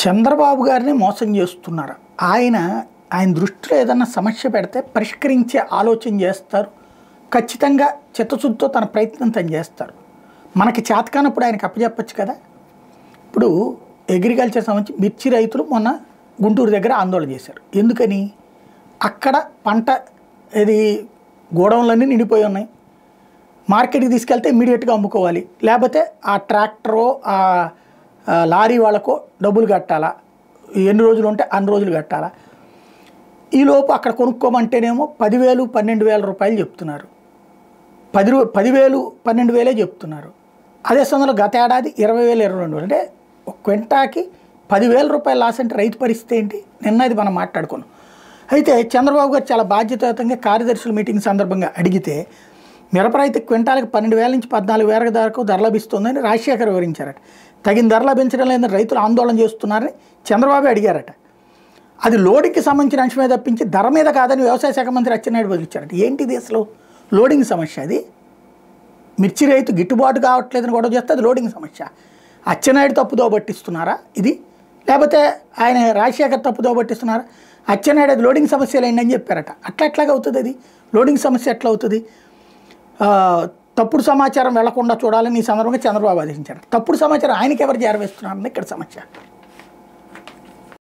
చంద్రబాబు గారిని మోసం చేస్తున్నారు. ఆయన దృష్టిలో ఏదన్నా సమస్య పెడితే పరిష్కరించే ఆలోచన చేస్తారు. ఖచ్చితంగా చిత్తశుద్ధితో తన ప్రయత్నం తను చేస్తారు. మనకి చేతకానప్పుడు ఆయనకు అప్పచెప్పచ్చు కదా. ఇప్పుడు అగ్రికల్చర్ సంబంధించి మిర్చి రైతులు మొన్న గుంటూరు దగ్గర ఆందోళన చేశారు. ఎందుకని? అక్కడ పంట ఇది గోడౌన్లన్నీ నిండిపోయి ఉన్నాయి. మార్కెట్కి తీసుకెళ్తే ఇమ్మీడియట్గా అమ్ముకోవాలి, లేకపోతే ఆ ట్రాక్టరో ఆ లారీ వాళ్ళకో డబ్బులు కట్టాలా, ఎన్ని రోజులు ఉంటే అన్ని రోజులు కట్టాలా. ఈలోపు అక్కడ కొనుక్కోమంటేనేమో 10,000 12,000 రూపాయలు చెప్తున్నారు. 10,000 12,000 చెప్తున్నారు. అదే సమయంలో గత ఏడాది 20,000 22,000 అంటే ఒక క్వింటాకి 10,000 రూపాయలు లాస్ అంటే రైతు పరిస్థితి ఏంటి? నిన్న ఇది మనం మాట్లాడుకున్నాం. అయితే చంద్రబాబు గారు చాలా బాధ్యతాయుతంగా కార్యదర్శుల మీటింగ్ సందర్భంగా అడిగితే మిరప రైతు క్వింటాలకు 12,000 నుంచి 14,000 దాకా ధర లభిస్తుందని రాజశేఖర్ వివరించారట. తగిన ధర లభించడం లేదని రైతులు ఆందోళన చేస్తున్నారని చంద్రబాబు అడిగారట. అది లోడింగ్కి సంబంధించిన అంశమే తప్పించి ధర మీద కాదని వ్యవసాయ శాఖ మంత్రి అచ్చెన్నాయుడు బదిలిచ్చారట. ఏంటిది అసలు లోడింగ్ సమస్య? అది మిర్చి రైతు గిట్టుబాటు కావట్లేదని గొడవ చేస్తే అది లోడింగ్ సమస్య. అచ్చెన్నాయుడు తప్పుదో పట్టిస్తున్నారా ఇది? లేకపోతే ఆయన రాజశేఖర్ తప్పుదో పట్టిస్తున్నారా? అచ్చెన్నాయుడు అది లోడింగ్ సమస్యలు ఏంటని చెప్పారట. ఎట్లాగా అవుతుంది? అది లోడింగ్ సమస్య ఎట్లా అవుతుంది? తప్పుడు సమాచారం వెళ్లకుండా చూడాలని ఈ సందర్భంగా చంద్రబాబు ఆదేశించారు. తప్పుడు సమాచారం ఆయనకి ఎవరు చేరవేస్తున్నారని ఇక్కడ సమస్య.